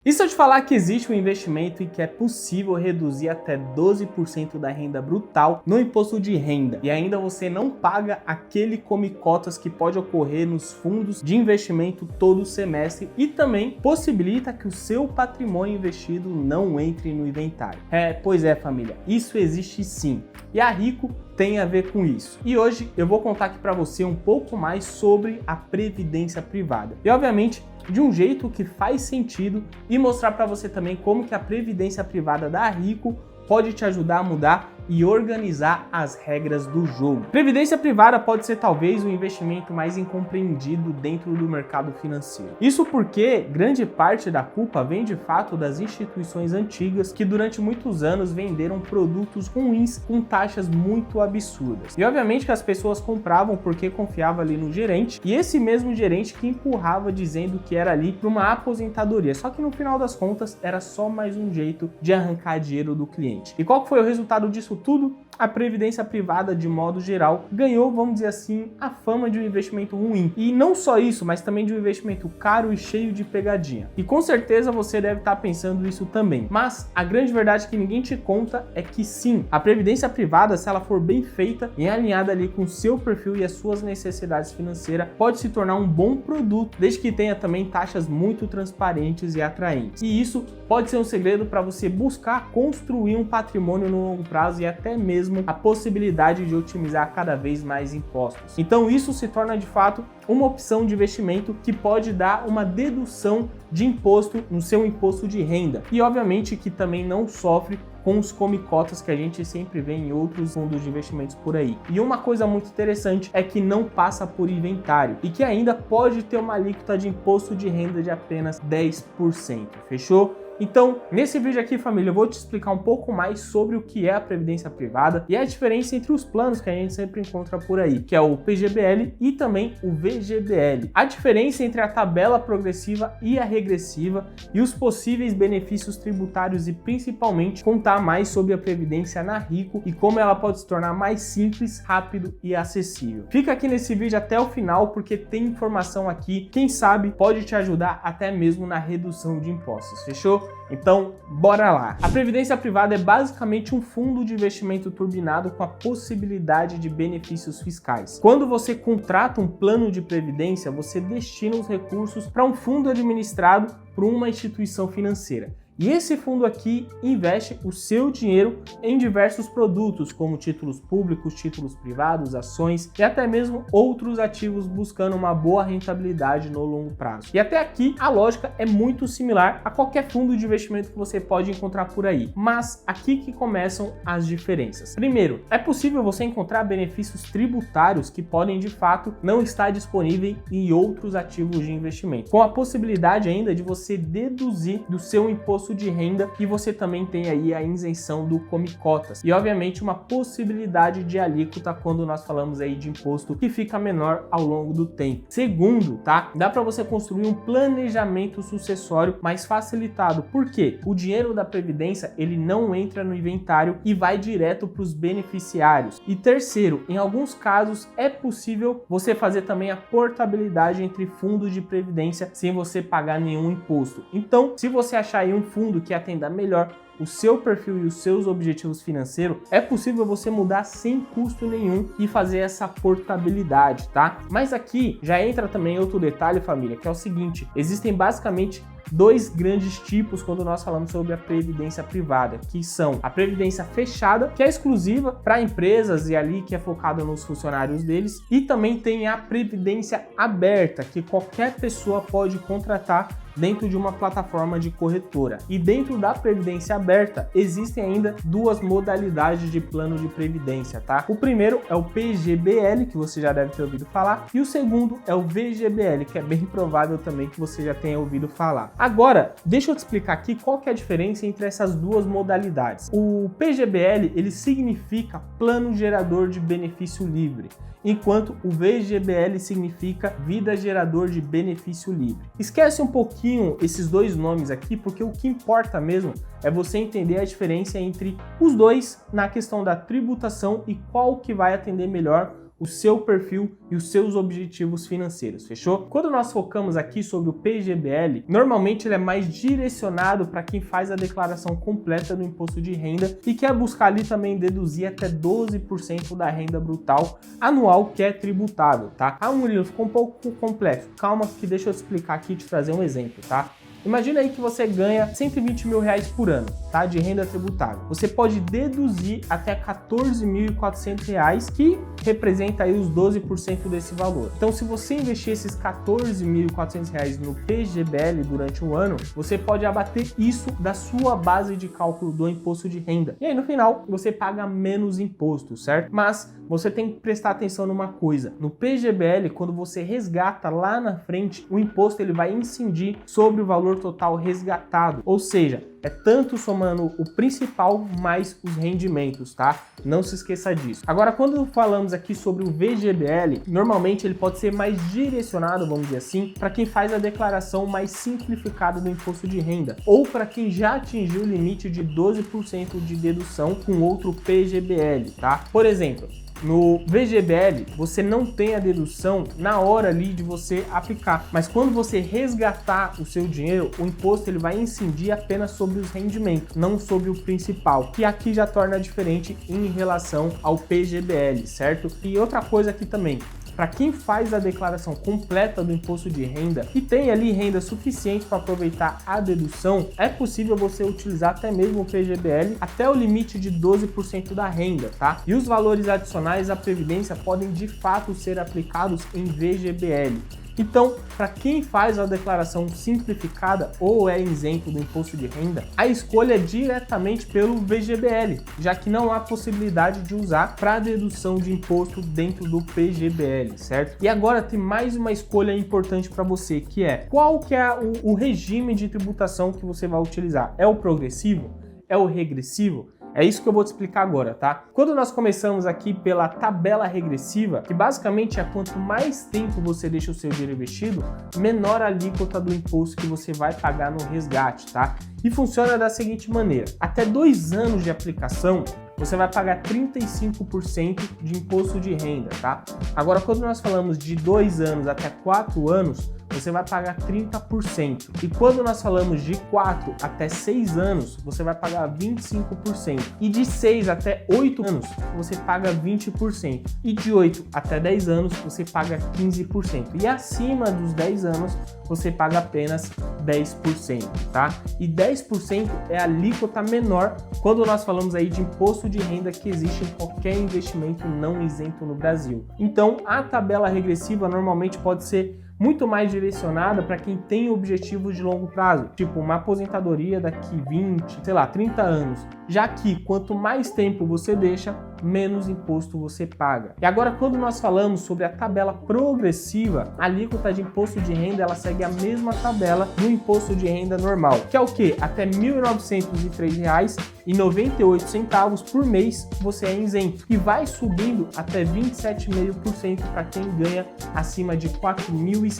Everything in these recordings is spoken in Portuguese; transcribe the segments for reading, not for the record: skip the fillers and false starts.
E se eu te falar que existe um investimento e que é possível reduzir até 12% da renda brutal no imposto de renda e ainda você não paga aquele come-cotas que pode ocorrer nos fundos de investimento todo semestre e também possibilita que o seu patrimônio investido não entre no inventário? Pois é, família, isso existe sim. E a Rico tem a ver com isso. E hoje eu vou contar aqui para você um pouco mais sobre a previdência privada. E obviamente de um jeito que faz sentido e mostrar para você também como que a previdência privada da Rico pode te ajudar a mudar e organizar as regras do jogo. Previdência privada pode ser talvez o investimento mais incompreendido dentro do mercado financeiro. Isso porque grande parte da culpa vem de fato das instituições antigas que durante muitos anos venderam produtos ruins com taxas muito absurdas. E obviamente que as pessoas compravam porque confiavam ali no gerente e esse mesmo gerente que empurrava dizendo que era ali para uma aposentadoria. Só que no final das contas era só mais um jeito de arrancar dinheiro do cliente. E qual foi o resultado disso tudo? A previdência privada, de modo geral, ganhou, vamos dizer assim, a fama de um investimento ruim. E não só isso, mas também de um investimento caro e cheio de pegadinha. E com certeza você deve estar pensando isso também. Mas a grande verdade que ninguém te conta é que sim, a previdência privada, se ela for bem feita e alinhada ali com o seu perfil e as suas necessidades financeiras, pode se tornar um bom produto, desde que tenha também taxas muito transparentes e atraentes. E isso pode ser um segredo para você buscar construir um patrimônio no longo prazo e até mesmo a possibilidade de otimizar cada vez mais impostos. Então isso se torna de fato uma opção de investimento que pode dar uma dedução de imposto no seu imposto de renda e obviamente que também não sofre com os come-cotas que a gente sempre vê em outros fundos de investimentos por aí. E uma coisa muito interessante é que não passa por inventário e que ainda pode ter uma alíquota de imposto de renda de apenas 10%. Fechou? Então, nesse vídeo aqui, família, eu vou te explicar um pouco mais sobre o que é a previdência privada e a diferença entre os planos que a gente sempre encontra por aí, que é o PGBL e também o VGBL. A diferença entre a tabela progressiva e a regressiva e os possíveis benefícios tributários e principalmente contar mais sobre a previdência na Rico e como ela pode se tornar mais simples, rápido e acessível. Fica aqui nesse vídeo até o final porque tem informação aqui, quem sabe pode te ajudar até mesmo na redução de impostos, fechou? Então, bora lá! A previdência privada é basicamente um fundo de investimento turbinado com a possibilidade de benefícios fiscais. Quando você contrata um plano de previdência, você destina os recursos para um fundo administrado por uma instituição financeira. E esse fundo aqui investe o seu dinheiro em diversos produtos, como títulos públicos, títulos privados, ações e até mesmo outros ativos buscando uma boa rentabilidade no longo prazo. E até aqui a lógica é muito similar a qualquer fundo de investimento que você pode encontrar por aí. Mas aqui que começam as diferenças. Primeiro, é possível você encontrar benefícios tributários que podem de fato não estar disponíveis em outros ativos de investimento, com a possibilidade ainda de você deduzir do seu imposto de renda e você também tem aí a isenção do come-cotas e obviamente uma possibilidade de alíquota quando nós falamos aí de imposto que fica menor ao longo do tempo. Segundo, tá? Dá para você construir um planejamento sucessório mais facilitado, porque o dinheiro da previdência ele não entra no inventário e vai direto para os beneficiários. E terceiro, em alguns casos é possível você fazer também a portabilidade entre fundos de previdência sem você pagar nenhum imposto. Então, se você achar aí um fundo que atenda melhor o seu perfil e os seus objetivos financeiros, é possível você mudar sem custo nenhum e fazer essa portabilidade, tá? Mas aqui já entra também outro detalhe, família, que é o seguinte: existem basicamente dois grandes tipos quando nós falamos sobre a previdência privada, que são a previdência fechada, que é exclusiva para empresas e ali que é focada nos funcionários deles, e também tem a previdência aberta, que qualquer pessoa pode contratar dentro de uma plataforma de corretora. E dentro da previdência aberta existem ainda duas modalidades de plano de previdência, tá? O primeiro é o PGBL, que você já deve ter ouvido falar, e o segundo é o VGBL, que é bem provável também que você já tenha ouvido falar. Agora, deixa eu te explicar aqui qual que é a diferença entre essas duas modalidades. O PGBL, ele significa Plano Gerador de Benefício Livre, enquanto o VGBL significa Vida Gerador de Benefício Livre. Esquece um pouquinho esses dois nomes aqui, porque o que importa mesmo é você entender a diferença entre os dois na questão da tributação e qual que vai atender melhor o seu perfil e os seus objetivos financeiros, fechou? Quando nós focamos aqui sobre o PGBL, normalmente ele é mais direcionado para quem faz a declaração completa do imposto de renda e quer buscar ali também deduzir até 12% da renda brutal anual que é tributável, tá? Ah, Murilo, ficou um pouco complexo. Calma que deixa eu te explicar aqui e te trazer um exemplo, tá? Imagina aí que você ganha 120 mil reais por ano, tá? De renda tributável. Você pode deduzir até 14.400 reais, que representa aí os 12% desse valor. Então, se você investir esses 14.400 reais no PGBL durante um ano, você pode abater isso da sua base de cálculo do imposto de renda. E aí, no final, você paga menos imposto, certo? Mas você tem que prestar atenção numa coisa. No PGBL, quando você resgata lá na frente, o imposto ele vai incidir sobre o valor total resgatado, ou seja, é tanto somando o principal mais os rendimentos, tá? Não se esqueça disso. Agora, quando falamos aqui sobre o VGBL, normalmente ele pode ser mais direcionado, vamos dizer assim, para quem faz a declaração mais simplificada do imposto de renda, ou para quem já atingiu o limite de 12% de dedução com outro PGBL, tá? Por exemplo, no VGBL, você não tem a dedução na hora ali de você aplicar, mas quando você resgatar o seu dinheiro, o imposto ele vai incidir apenas sobre os rendimentos, não sobre o principal, que aqui já torna diferente em relação ao PGBL, certo? E outra coisa aqui também, para quem faz a declaração completa do imposto de renda e tem ali renda suficiente para aproveitar a dedução, é possível você utilizar até mesmo o PGBL até o limite de 12% da renda, tá? E os valores adicionais à Previdência podem de fato ser aplicados em VGBL. Então, para quem faz a declaração simplificada ou é isento do imposto de renda, a escolha é diretamente pelo VGBL, já que não há possibilidade de usar para dedução de imposto dentro do PGBL, certo? E agora tem mais uma escolha importante para você, que é qual que é o regime de tributação que você vai utilizar? É o progressivo? É o regressivo? É isso que eu vou te explicar agora, tá? Quando nós começamos aqui pela tabela regressiva, que basicamente é quanto mais tempo você deixa o seu dinheiro investido, menor a alíquota do imposto que você vai pagar no resgate, tá? E funciona da seguinte maneira: até 2 anos de aplicação, você vai pagar 35% de imposto de renda, tá? Agora, quando nós falamos de 2 anos até 4 anos, você vai pagar 30%. E quando nós falamos de 4 até 6 anos, você vai pagar 25%. E de 6 até 8 anos, você paga 20%. E de 8 até 10 anos, você paga 15%. E acima dos 10 anos, você paga apenas 10%, tá? E 10% é a alíquota menor quando nós falamos aí de imposto de renda que existe em qualquer investimento não isento no Brasil. Então, a tabela regressiva normalmente pode ser muito mais direcionada para quem tem objetivos de longo prazo, tipo uma aposentadoria daqui 20, sei lá, 30 anos, já que quanto mais tempo você deixa, menos imposto você paga. E agora, quando nós falamos sobre a tabela progressiva, a alíquota de imposto de renda ela segue a mesma tabela do imposto de renda normal, que é o que? Até R$ 1.903,98 por mês você é isento, e vai subindo até 27,5% para quem ganha acima de R$ 4.674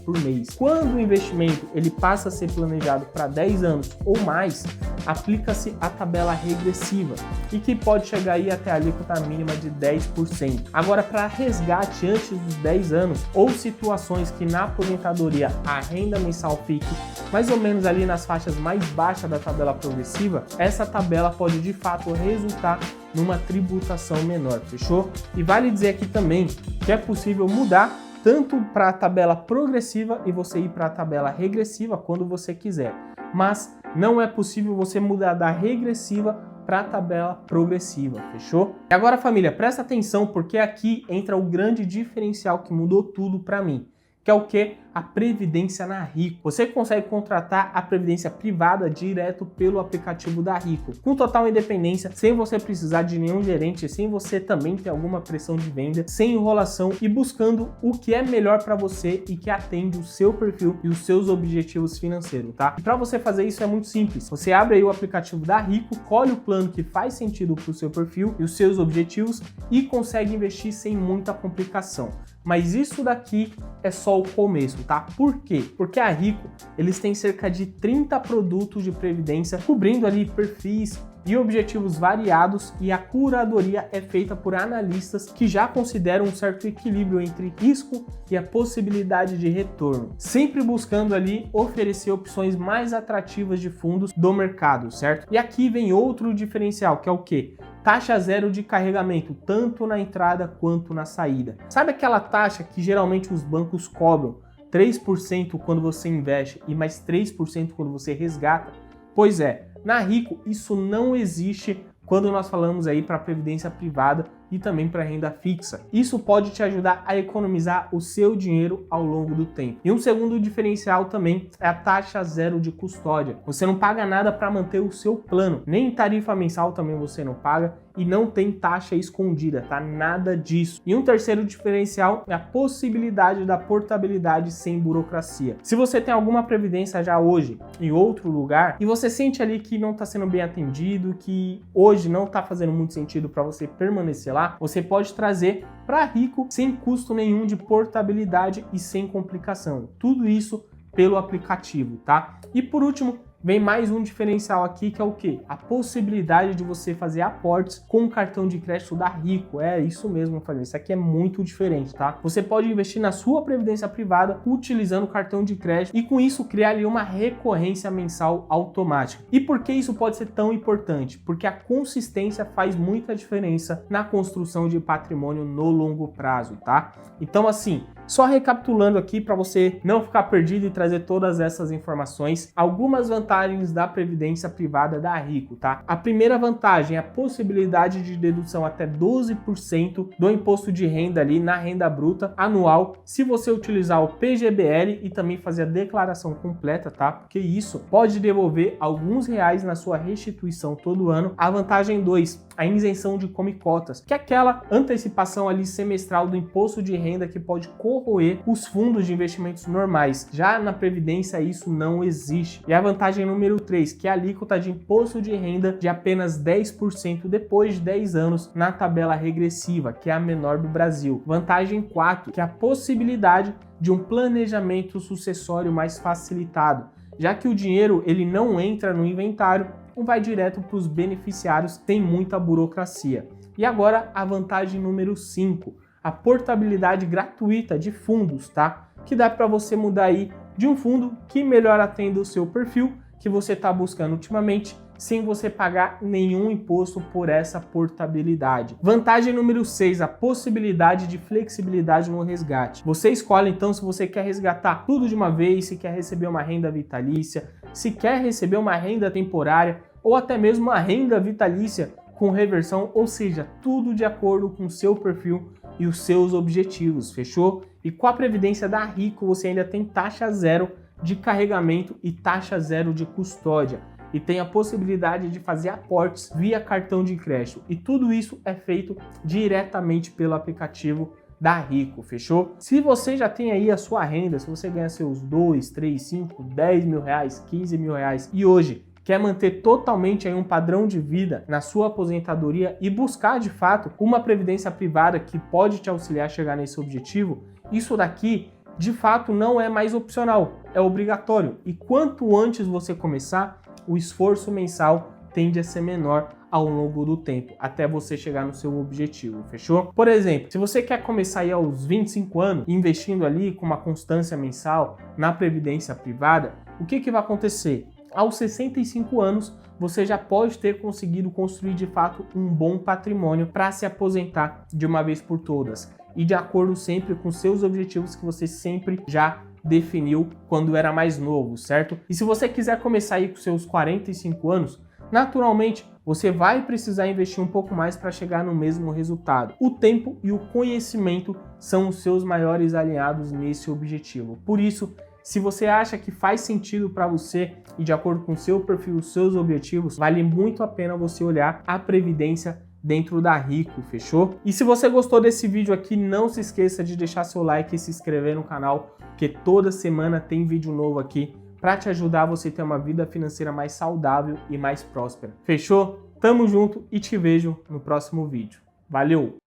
por mês. Quando o investimento ele passa a ser planejado para 10 anos ou mais, aplica-se a tabela regressiva, e que pode chegar aí até a alíquota mínima de 10%. Agora, para resgate antes dos 10 anos ou situações que na aposentadoria a renda mensal fique mais ou menos ali nas faixas mais baixas da tabela progressiva, essa tabela pode de fato resultar numa tributação menor, fechou? E vale dizer aqui também que é possível mudar tanto para a tabela progressiva e você ir para a tabela regressiva quando você quiser, mas não é possível você mudar da regressiva para a tabela progressiva, fechou? E agora, família, presta atenção, porque aqui entra o grande diferencial que mudou tudo para mim, que é o que? A Previdência na Rico. Você consegue contratar a Previdência privada direto pelo aplicativo da Rico, com total independência, sem você precisar de nenhum gerente, sem você também ter alguma pressão de venda, sem enrolação e buscando o que é melhor para você e que atende o seu perfil e os seus objetivos financeiros, tá? E para você fazer isso é muito simples. Você abre aí o aplicativo da Rico, colhe o plano que faz sentido para o seu perfil e os seus objetivos e consegue investir sem muita complicação. Mas isso daqui é só o começo, tá? Por quê? Porque a Rico, eles têm cerca de 30 produtos de previdência, cobrindo ali perfis e objetivos variados, e a curadoria é feita por analistas que já consideram um certo equilíbrio entre risco e a possibilidade de retorno, sempre buscando ali oferecer opções mais atrativas de fundos do mercado, certo? E aqui vem outro diferencial, que é o quê? Taxa zero de carregamento, tanto na entrada quanto na saída. Sabe aquela taxa que geralmente os bancos cobram? 3% quando você investe e mais 3% quando você resgata? Pois é, na Rico isso não existe quando nós falamos aí para previdência privada e também para renda fixa. Isso pode te ajudar a economizar o seu dinheiro ao longo do tempo. E um segundo diferencial também é a taxa zero de custódia. Você não paga nada para manter o seu plano, nem tarifa mensal também você não paga, e não tem taxa escondida, tá? Nada disso. E um terceiro diferencial é a possibilidade da portabilidade sem burocracia. Se você tem alguma previdência já hoje em outro lugar e você sente ali que não está sendo bem atendido, que hoje não está fazendo muito sentido para você permanecer lá, você pode trazer para Rico sem custo nenhum de portabilidade e sem complicação. Tudo isso pelo aplicativo, tá? E por último, vem mais um diferencial aqui, que é o quê? A possibilidade de você fazer aportes com o cartão de crédito da Rico. É isso mesmo, família. Isso aqui é muito diferente, tá? Você pode investir na sua previdência privada utilizando o cartão de crédito e com isso criar ali uma recorrência mensal automática. E por que isso pode ser tão importante? Porque a consistência faz muita diferença na construção de patrimônio no longo prazo, tá? Então, assim, só recapitulando aqui para você não ficar perdido e trazer todas essas informações, algumas vantagens da previdência privada da Rico, tá? A primeira vantagem é a possibilidade de dedução até 12% do imposto de renda ali na renda bruta anual, se você utilizar o PGBL e também fazer a declaração completa, tá? Porque isso pode devolver alguns reais na sua restituição todo ano. A vantagem 2, a isenção de come-cotas, que é aquela antecipação ali semestral do imposto de renda que pode corroer os fundos de investimentos normais. Já na previdência isso não existe. E a vantagem número 3, que é a alíquota de imposto de renda de apenas 10% depois de 10 anos na tabela regressiva, que é a menor do Brasil. Vantagem 4, que é a possibilidade de um planejamento sucessório mais facilitado, já que o dinheiro ele não entra no inventário, vai direto para os beneficiários, tem muita burocracia. E agora a vantagem número 5, a portabilidade gratuita de fundos, tá? Que dá para você mudar aí de um fundo que melhor atenda o seu perfil que você está buscando ultimamente, sem você pagar nenhum imposto por essa portabilidade. Vantagem número 6, a possibilidade de flexibilidade no resgate. Você escolhe então se você quer resgatar tudo de uma vez, se quer receber uma renda vitalícia, se quer receber uma renda temporária ou até mesmo uma renda vitalícia com reversão, ou seja, tudo de acordo com o seu perfil e os seus objetivos, fechou? E com a previdência da Rico você ainda tem taxa zero de carregamento e taxa zero de custódia. E tem a possibilidade de fazer aportes via cartão de crédito. E tudo isso é feito diretamente pelo aplicativo da Rico, fechou? Se você já tem aí a sua renda, se você ganha seus 2, 3, 5, 10 mil reais, 15 mil reais e hoje quer manter totalmente aí um padrão de vida na sua aposentadoria e buscar de fato uma previdência privada que pode te auxiliar a chegar nesse objetivo, isso daqui de fato não é mais opcional, é obrigatório. E quanto antes você começar, o esforço mensal tende a ser menor ao longo do tempo, até você chegar no seu objetivo, fechou? Por exemplo, se você quer começar aí aos 25 anos, investindo ali com uma constância mensal na previdência privada, o que vai acontecer? Aos 65 anos, você já pode ter conseguido construir de fato um bom patrimônio para se aposentar de uma vez por todas e de acordo sempre com seus objetivos que você sempre já definiu quando era mais novo, certo? E se você quiser começar aí com seus 45 anos, naturalmente você vai precisar investir um pouco mais para chegar no mesmo resultado. O tempo e o conhecimento são os seus maiores aliados nesse objetivo. Por isso, se você acha que faz sentido para você e de acordo com o seu perfil, os seus objetivos, vale muito a pena você olhar a previdência dentro da Rico, fechou? E se você gostou desse vídeo aqui, não se esqueça de deixar seu like e se inscrever no canal, porque toda semana tem vídeo novo aqui para te ajudar a você ter uma vida financeira mais saudável e mais próspera. Fechou? Tamo junto e te vejo no próximo vídeo. Valeu!